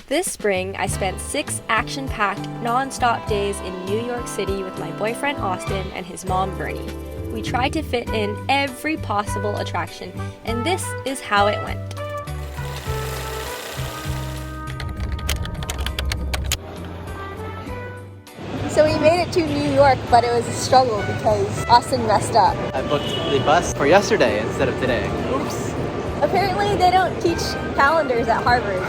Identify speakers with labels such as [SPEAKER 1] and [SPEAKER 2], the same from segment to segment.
[SPEAKER 1] This spring, I spent 6 action-packed, non-stop days in New York City with my boyfriend Austin and his mom Bernie. We tried to fit in every possible attraction, and this is how it went.
[SPEAKER 2] So we made it to New York, but it was a struggle because Austin messed up.
[SPEAKER 3] I booked the bus for yesterday instead of today.
[SPEAKER 2] Oops. Apparently they don't teach calendars at Harvard.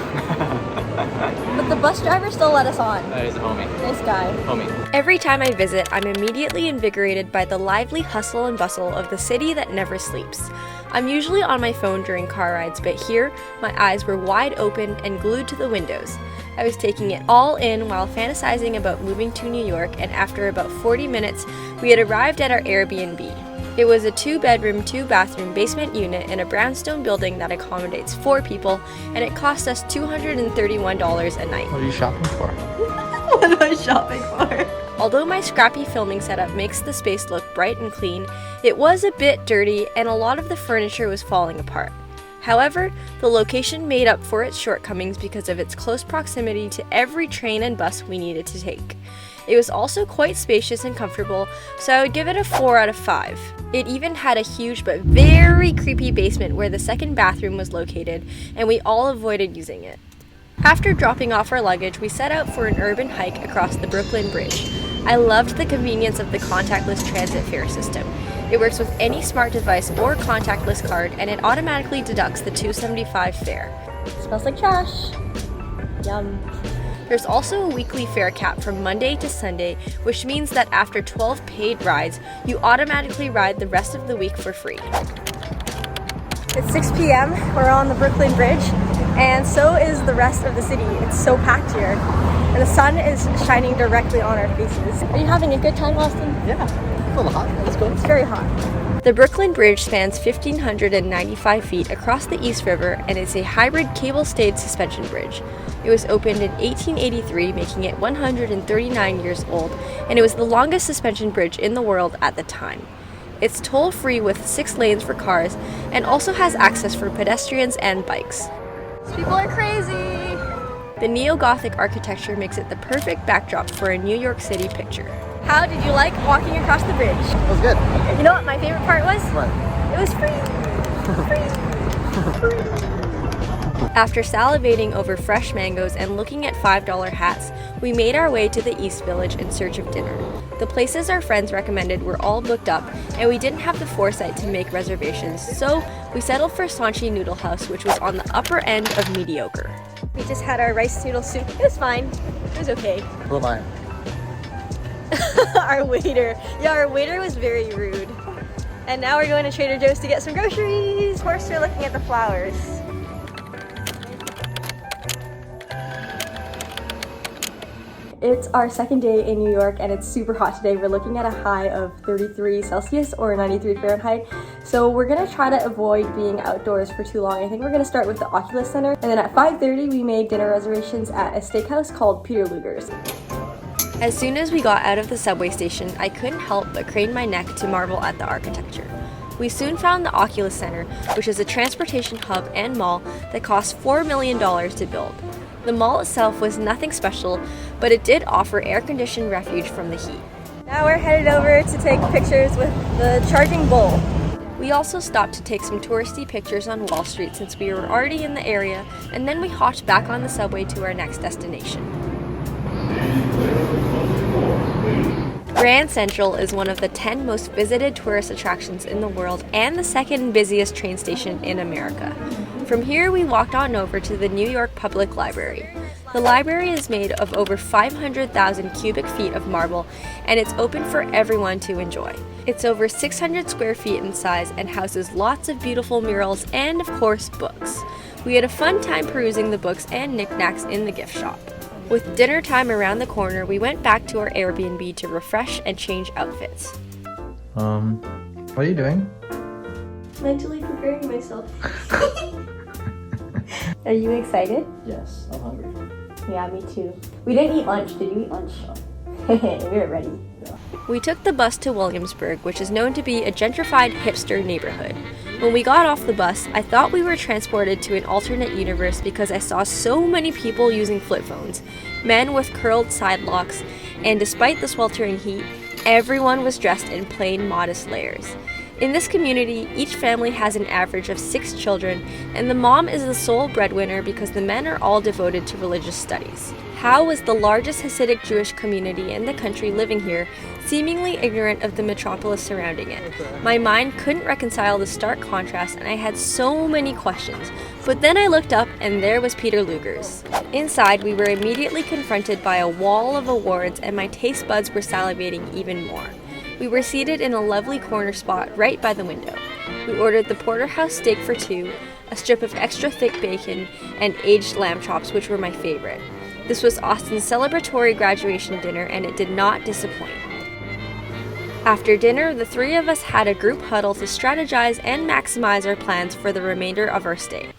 [SPEAKER 2] But the bus driver still let us on.
[SPEAKER 3] He's a homie.
[SPEAKER 2] Nice guy.
[SPEAKER 3] Homie.
[SPEAKER 1] Every time I visit, I'm immediately invigorated by the lively hustle and bustle of the city that never sleeps. I'm usually on my phone during car rides, but here, my eyes were wide open and glued to the windows. I was taking it all in while fantasizing about moving to New York, and after about 40 minutes, we had arrived at our Airbnb. It was a 2-bedroom, 2-bathroom basement unit in a brownstone building that accommodates 4 people, and it cost us $231 a night.
[SPEAKER 3] What are you shopping for?
[SPEAKER 1] What am I shopping for? Although my scrappy filming setup makes the space look bright and clean, it was a bit dirty and a lot of the furniture was falling apart. However, the location made up for its shortcomings because of its close proximity to every train and bus we needed to take. It was also quite spacious and comfortable, so I would give it a 4 out of 5. It even had a huge but very creepy basement where the second bathroom was located, and we all avoided using it. After dropping off our luggage, we set out for an urban hike across the Brooklyn Bridge. I loved the convenience of the contactless transit fare system. It works with any smart device or contactless card, and it automatically deducts the $2.75 fare.
[SPEAKER 2] Smells like trash. Yum.
[SPEAKER 1] There's also a weekly fare cap from Monday to Sunday, which means that after 12 paid rides, you automatically ride the rest of the week for free.
[SPEAKER 2] It's 6 p.m. We're on the Brooklyn Bridge, and so is the rest of the city. It's so packed here, and the sun is shining directly on our faces. Are you having a good time, Austin?
[SPEAKER 3] Yeah. It's a little hot. Let's go.
[SPEAKER 2] It's very hot.
[SPEAKER 1] The Brooklyn Bridge spans 1,595 feet across the East River and is a hybrid cable-stayed suspension bridge. It was opened in 1883, making it 139 years old, and it was the longest suspension bridge in the world at the time. It's toll-free with 6 lanes for cars and also has access for pedestrians and bikes.
[SPEAKER 2] People are crazy!
[SPEAKER 1] The neo-Gothic architecture makes it the perfect backdrop for a New York City picture.
[SPEAKER 2] How did you like walking across the bridge?
[SPEAKER 3] It was good.
[SPEAKER 2] You know what my favorite part was?
[SPEAKER 3] What?
[SPEAKER 2] It was free!
[SPEAKER 1] After salivating over fresh mangoes and looking at $5 hats, we made our way to the East Village in search of dinner. The places our friends recommended were all booked up, and we didn't have the foresight to make reservations, so we settled for Sanchi Noodle House, which was on the upper end of mediocre.
[SPEAKER 2] We just had our rice noodle soup. It was fine. It was okay.
[SPEAKER 3] Who am I?
[SPEAKER 2] Our waiter was very rude. And now we're going to Trader Joe's to get some groceries. Of course, we're looking at the flowers. It's our second day in New York and it's super hot today. We're looking at a high of 33 Celsius or 93 Fahrenheit. So we're gonna try to avoid being outdoors for too long. I think we're gonna start with the Oculus Center. And then at 5:30, we made dinner reservations at a steakhouse called Peter Luger's.
[SPEAKER 1] As soon as we got out of the subway station, I couldn't help but crane my neck to marvel at the architecture. We soon found the Oculus Center, which is a transportation hub and mall that cost $4 million to build. The mall itself was nothing special, but it did offer air-conditioned refuge from the heat.
[SPEAKER 2] Now we're headed over to take pictures with the charging bull.
[SPEAKER 1] We also stopped to take some touristy pictures on Wall Street since we were already in the area, and then we hopped back on the subway to our next destination. Grand Central is one of the 10 most visited tourist attractions in the world and the second busiest train station in America. From here, we walked on over to the New York Public Library. The library is made of over 500,000 cubic feet of marble, and it's open for everyone to enjoy. It's over 600 square feet in size and houses lots of beautiful murals and, of course, books. We had a fun time perusing the books and knickknacks in the gift shop. With dinner time around the corner, we went back to our Airbnb to refresh and change outfits.
[SPEAKER 3] What are you doing?
[SPEAKER 2] Mentally preparing myself. Are you excited?
[SPEAKER 3] Yes, I'm hungry.
[SPEAKER 2] Yeah, me too. We didn't eat lunch. Did you eat lunch? We were ready.
[SPEAKER 1] We took the bus to Williamsburg, which is known to be a gentrified hipster neighborhood. When we got off the bus, I thought we were transported to an alternate universe because I saw so many people using flip phones, men with curled side locks, and despite the sweltering heat, everyone was dressed in plain, modest layers. In this community, each family has an average of 6 children, and the mom is the sole breadwinner because the men are all devoted to religious studies. How was the largest Hasidic Jewish community in the country living here, seemingly ignorant of the metropolis surrounding it? My mind couldn't reconcile the stark contrast, and I had so many questions. But then I looked up, and there was Peter Luger's. Inside, we were immediately confronted by a wall of awards, and my taste buds were salivating even more. We were seated in a lovely corner spot right by the window. We ordered the porterhouse steak for 2, a strip of extra thick bacon, and aged lamb chops, which were my favorite. This was Austin's celebratory graduation dinner, and it did not disappoint. After dinner, the 3 of us had a group huddle to strategize and maximize our plans for the remainder of our stay.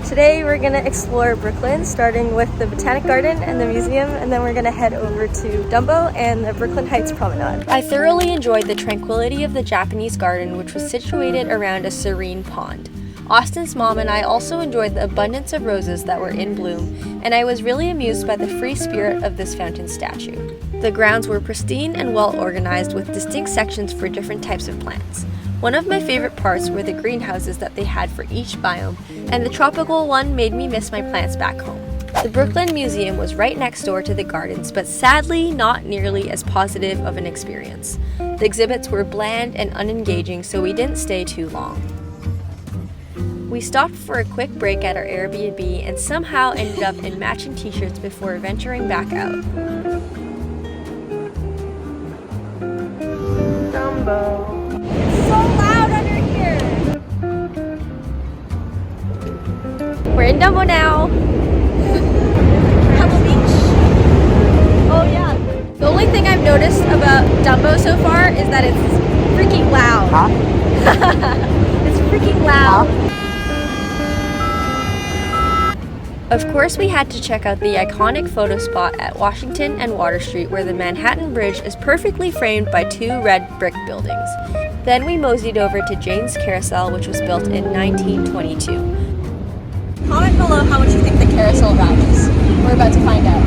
[SPEAKER 2] Today we're going to explore Brooklyn, starting with the Botanic Garden and the museum, and then we're going to head over to DUMBO and the Brooklyn Heights Promenade.
[SPEAKER 1] I thoroughly enjoyed the tranquility of the Japanese garden, which was situated around a serene pond. Austin's mom and I also enjoyed the abundance of roses that were in bloom, and I was really amused by the free spirit of this fountain statue. The grounds were pristine and well organized with distinct sections for different types of plants. One of my favorite parts were the greenhouses that they had for each biome, and the tropical one made me miss my plants back home. The Brooklyn Museum was right next door to the gardens, but sadly not nearly as positive of an experience. The exhibits were bland and unengaging, so we didn't stay too long. We stopped for a quick break at our Airbnb and somehow ended up in matching t-shirts before venturing back out.
[SPEAKER 2] DUMBO. It's so loud under here!
[SPEAKER 1] We're in DUMBO now!
[SPEAKER 2] Pebble Beach.
[SPEAKER 1] Oh yeah. The only thing I've noticed about DUMBO so far is that it's freaking loud.
[SPEAKER 3] Huh?
[SPEAKER 1] It's freaking loud. Of course, we had to check out the iconic photo spot at Washington and Water Street, where the Manhattan Bridge is perfectly framed by 2 red brick buildings. Then we moseyed over to Jane's Carousel, which was built in 1922.
[SPEAKER 2] Comment below how much you think the carousel ride is. We're about to find out.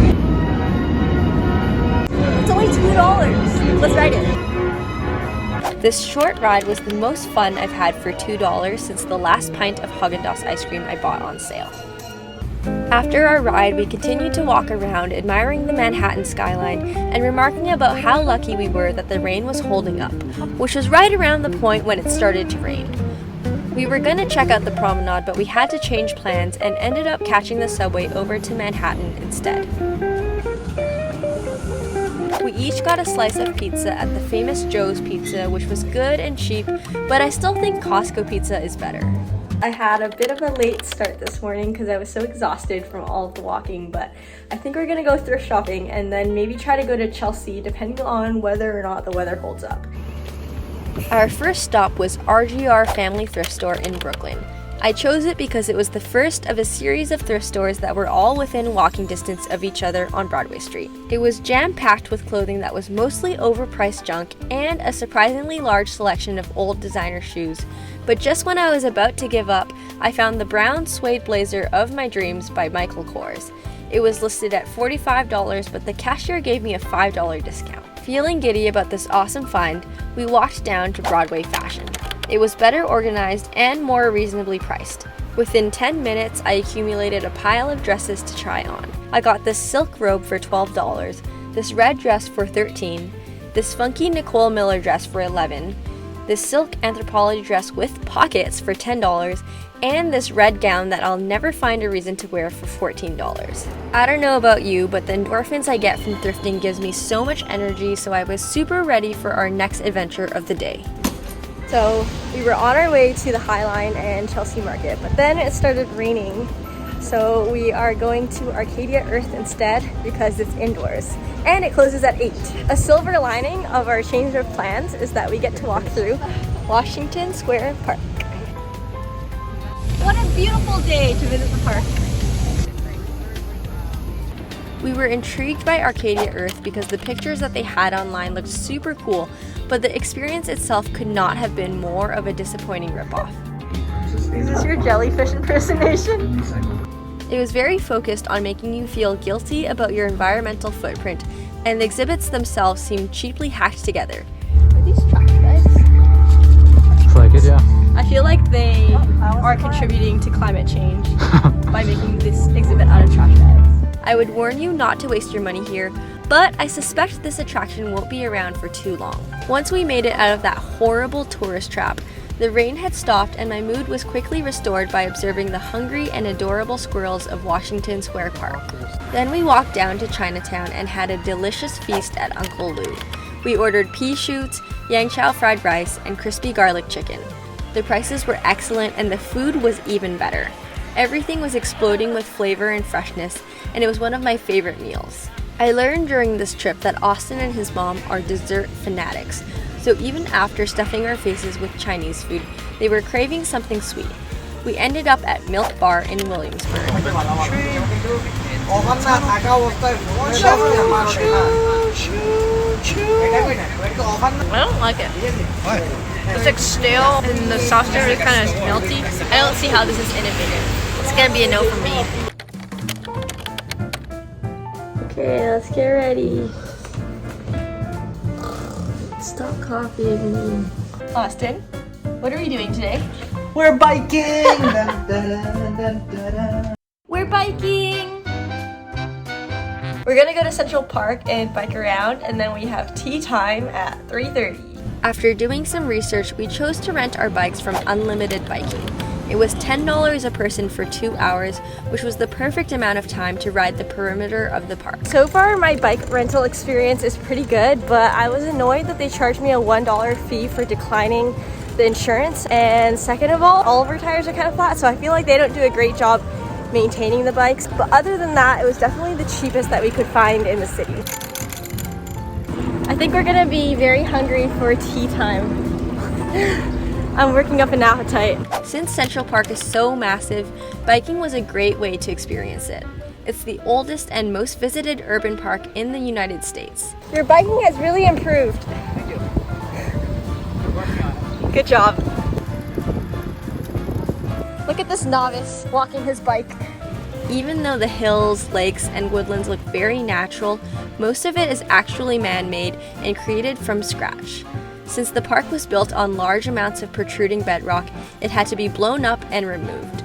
[SPEAKER 2] It's only $2. Let's ride it.
[SPEAKER 1] This short ride was the most fun I've had for $2 since the last pint of Haagen-Dazs ice cream I bought on sale. After our ride, we continued to walk around, admiring the Manhattan skyline and remarking about how lucky we were that the rain was holding up, which was right around the point when it started to rain. We were going to check out the promenade, but we had to change plans and ended up catching the subway over to Manhattan instead. We each got a slice of pizza at the famous Joe's Pizza, which was good and cheap, but I still think Costco pizza is better.
[SPEAKER 2] I had a bit of a late start this morning because I was so exhausted from all of the walking, but I think we're gonna go thrift shopping and then maybe try to go to Chelsea depending on whether or not the weather holds up.
[SPEAKER 1] Our first stop was RGR Family Thrift Store in Brooklyn. I chose it because it was the first of a series of thrift stores that were all within walking distance of each other on Broadway Street. It was jam-packed with clothing that was mostly overpriced junk and a surprisingly large selection of old designer shoes. But just when I was about to give up, I found the brown suede blazer of my dreams by Michael Kors. It was listed at $45, but the cashier gave me a $5 discount. Feeling giddy about this awesome find, we walked down to Broadway Fashion. It was better organized and more reasonably priced. Within 10 minutes, I accumulated a pile of dresses to try on. I got this silk robe for $12, this red dress for $13, this funky Nicole Miller dress for $11, this silk anthropology dress with pockets for $10, and this red gown that I'll never find a reason to wear for $14. I don't know about you, but the endorphins I get from thrifting gives me so much energy, so I was super ready for our next adventure of the day.
[SPEAKER 2] So we were on our way to the High Line and Chelsea Market, but then it started raining. So we are going to Arcadia Earth instead because it's indoors and it closes at 8. A silver lining of our change of plans is that we get to walk through Washington Square Park. What a beautiful day to visit the park.
[SPEAKER 1] We were intrigued by Arcadia Earth because the pictures that they had online looked super cool, but the experience itself could not have been more of a disappointing ripoff.
[SPEAKER 2] Is this your jellyfish impersonation?
[SPEAKER 1] It was very focused on making you feel guilty about your environmental footprint, and the exhibits themselves seemed cheaply hacked together.
[SPEAKER 2] Are these trash bags?
[SPEAKER 4] Looks like it, yeah.
[SPEAKER 2] I feel like they are contributing to climate change by making this exhibit out of trash bags.
[SPEAKER 1] I would warn you not to waste your money here, but I suspect this attraction won't be around for too long. Once we made it out of that horrible tourist trap, the rain had stopped and my mood was quickly restored by observing the hungry and adorable squirrels of Washington Square Park. Then we walked down to Chinatown and had a delicious feast at Uncle Lou. We ordered pea shoots, yang chow fried rice, and crispy garlic chicken. The prices were excellent and the food was even better. Everything was exploding with flavor and freshness, and it was one of my favorite meals. I learned during this trip that Austin and his mom are dessert fanatics, so even after stuffing our faces with Chinese food, they were craving something sweet. We ended up at Milk Bar in Williamsburg.
[SPEAKER 5] I
[SPEAKER 3] don't like it. It's like stale and the sauce there is kind of melty. I don't see how this is innovative. It's gonna be a no for me.
[SPEAKER 2] Okay, let's get ready. Stop copying me. Austin, what are we doing today?
[SPEAKER 5] We're biking! Dun, dun, dun, dun, dun, dun.
[SPEAKER 2] We're biking! We're gonna go to Central Park and bike around, and then we have tea time at 3:30.
[SPEAKER 1] After doing some research, we chose to rent our bikes from Unlimited Biking. It was $10 a person for 2 hours, which was the perfect amount of time to ride the perimeter of the park.
[SPEAKER 2] So far, my bike rental experience is pretty good, but I was annoyed that they charged me a $1 fee for declining the insurance. And second of all of our tires are kind of flat, so I feel like they don't do a great job maintaining the bikes. But other than that, it was definitely the cheapest that we could find in the city. I think we're gonna be very hungry for tea time. I'm working up an appetite.
[SPEAKER 1] Since Central Park is so massive, biking was a great way to experience it. It's the oldest and most visited urban park in the United States.
[SPEAKER 2] Your biking has really improved. Good job. Look at this novice walking his bike.
[SPEAKER 1] Even though the hills, lakes, and woodlands look very natural, most of it is actually man-made and created from scratch. Since the park was built on large amounts of protruding bedrock, it had to be blown up and removed.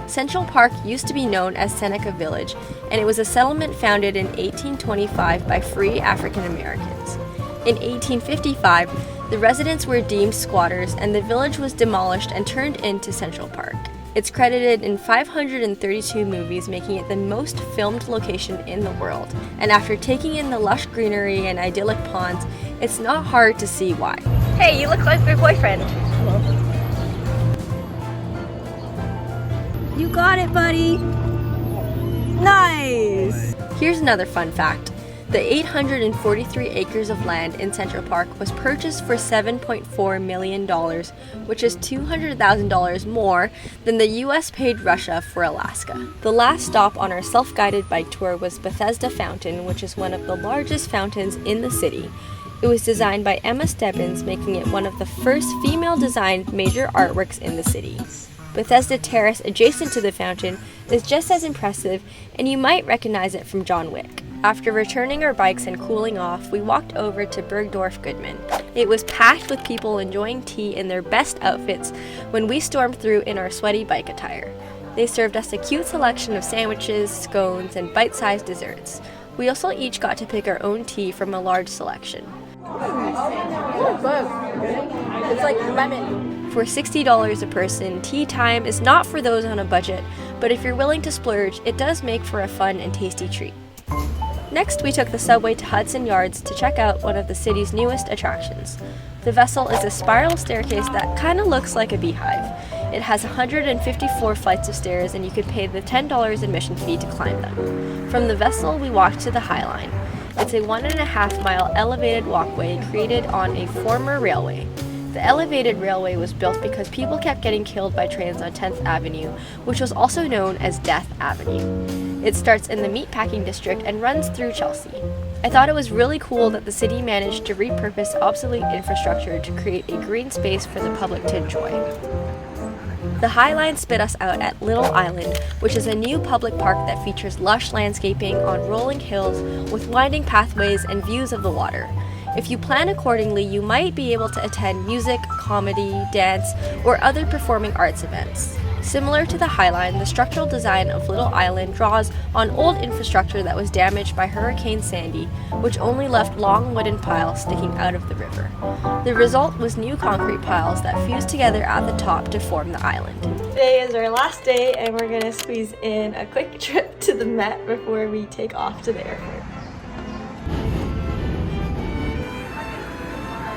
[SPEAKER 1] Central Park used to be known as Seneca Village, and it was a settlement founded in 1825 by free African Americans. In 1855, the residents were deemed squatters and the village was demolished and turned into Central Park. It's credited in 532 movies, making it the most filmed location in the world. And after taking in the lush greenery and idyllic ponds, it's not hard to see why.
[SPEAKER 2] Hey, you look like my boyfriend.
[SPEAKER 1] You got it, buddy! Nice! Here's another fun fact. The 843 acres of land in Central Park was purchased for $7.4 million, which is $200,000 more than the US paid Russia for Alaska. The last stop on our self-guided bike tour was Bethesda Fountain, which is one of the largest fountains in the city. It was designed by Emma Stebbins, making it one of the first female-designed major artworks in the city. Bethesda Terrace adjacent to the fountain is just as impressive, and you might recognize it from John Wick. After returning our bikes and cooling off, we walked over to Bergdorf Goodman. It was packed with people enjoying tea in their best outfits when we stormed through in our sweaty bike attire. They served us a cute selection of sandwiches, scones, and bite-sized desserts. We also each got to pick our own tea from a large selection.
[SPEAKER 2] It's like lemon.
[SPEAKER 1] For $60 a person, tea time is not for those on a budget, but if you're willing to splurge, it does make for a fun and tasty treat. Next, we took the subway to Hudson Yards to check out one of the city's newest attractions. The Vessel is a spiral staircase that kind of looks like a beehive. It has 154 flights of stairs, and you could pay the $10 admission fee to climb them. From the Vessel, we walked to the High Line. It's a 1.5-mile elevated walkway created on a former railway. The elevated railway was built because people kept getting killed by trains on 10th Avenue, which was also known as Death Avenue. It starts in the meatpacking district and runs through Chelsea. I thought it was really cool that the city managed to repurpose obsolete infrastructure to create a green space for the public to enjoy. The High Line spit us out at Little Island, which is a new public park that features lush landscaping on rolling hills with winding pathways and views of the water. If you plan accordingly, you might be able to attend music, comedy, dance, or other performing arts events. Similar to the High Line, the structural design of Little Island draws on old infrastructure that was damaged by Hurricane Sandy, which only left long wooden piles sticking out of the river. The result was new concrete piles that fused together at the top to form the island.
[SPEAKER 2] Today is our last day and we're gonna squeeze in a quick trip to the Met before we take off to the airport.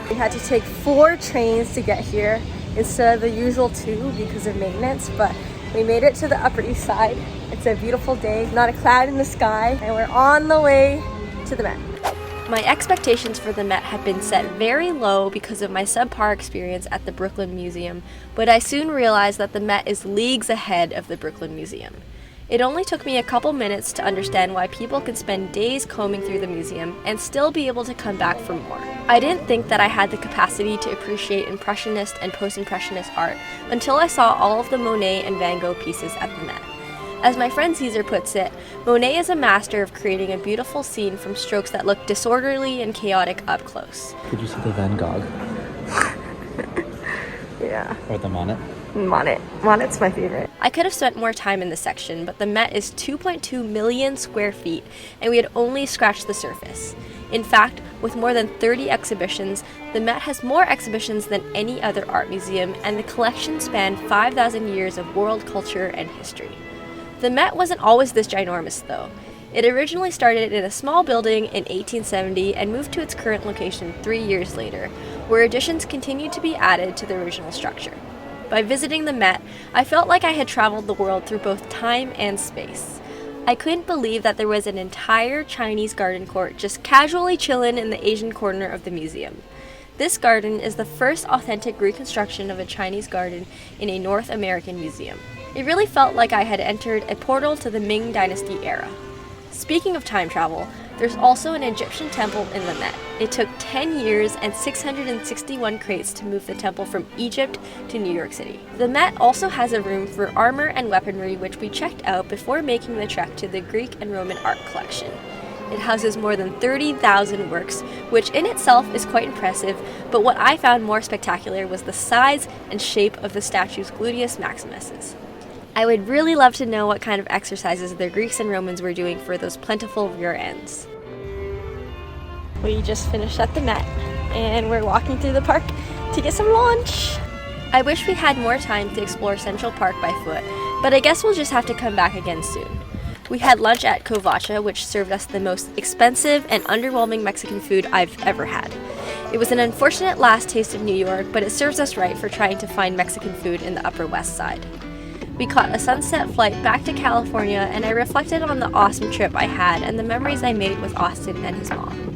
[SPEAKER 2] We had to take 4 trains to get here instead of the usual 2 because of maintenance, but we made it to the Upper East Side. It's a beautiful day, not a cloud in the sky, and we're on the way to the Met.
[SPEAKER 1] My expectations for the Met had been set very low because of my subpar experience at the Brooklyn Museum, but I soon realized that the Met is leagues ahead of the Brooklyn Museum. It only took me a couple minutes to understand why people can spend days combing through the museum and still be able to come back for more. I didn't think that I had the capacity to appreciate Impressionist and Post-Impressionist art until I saw all of the Monet and Van Gogh pieces at the Met. As my friend Caesar puts it, Monet is a master of creating a beautiful scene from strokes that look disorderly and chaotic up close.
[SPEAKER 4] Did you see the Van Gogh?
[SPEAKER 2] Yeah.
[SPEAKER 4] Or the Monet?
[SPEAKER 2] Monet's my favorite.
[SPEAKER 1] I could have spent more time in this section, but the Met is 2.2 million square feet, and we had only scratched the surface. In fact, with more than 30 exhibitions, the Met has more exhibitions than any other art museum, and the collection spanned 5,000 years of world culture and history. The Met wasn't always this ginormous, though. It originally started in a small building in 1870 and moved to its current location 3 years later, where additions continued to be added to the original structure. By visiting the Met, I felt like I had traveled the world through both time and space. I couldn't believe that there was an entire Chinese garden court just casually chillin' in the Asian corner of the museum. This garden is the first authentic reconstruction of a Chinese garden in a North American museum. It really felt like I had entered a portal to the Ming Dynasty era. Speaking of time travel, there's also an Egyptian temple in the Met. It took 10 years and 661 crates to move the temple from Egypt to New York City. The Met also has a room for armor and weaponry, which we checked out before making the trek to the Greek and Roman art collection. It houses more than 30,000 works, which in itself is quite impressive, but what I found more spectacular was the size and shape of the statue's gluteus maximuses. I would really love to know what kind of exercises the Greeks and Romans were doing for those plentiful rear ends.
[SPEAKER 2] We just finished at the Met and we're walking through the park to get some lunch.
[SPEAKER 1] I wish we had more time to explore Central Park by foot, but I guess we'll just have to come back again soon. We had lunch at Kovacha, which served us the most expensive and underwhelming Mexican food I've ever had. It was an unfortunate last taste of New York, but it serves us right for trying to find Mexican food in the Upper West Side. We caught a sunset flight back to California, and I reflected on the awesome trip I had and the memories I made with Austin and his mom.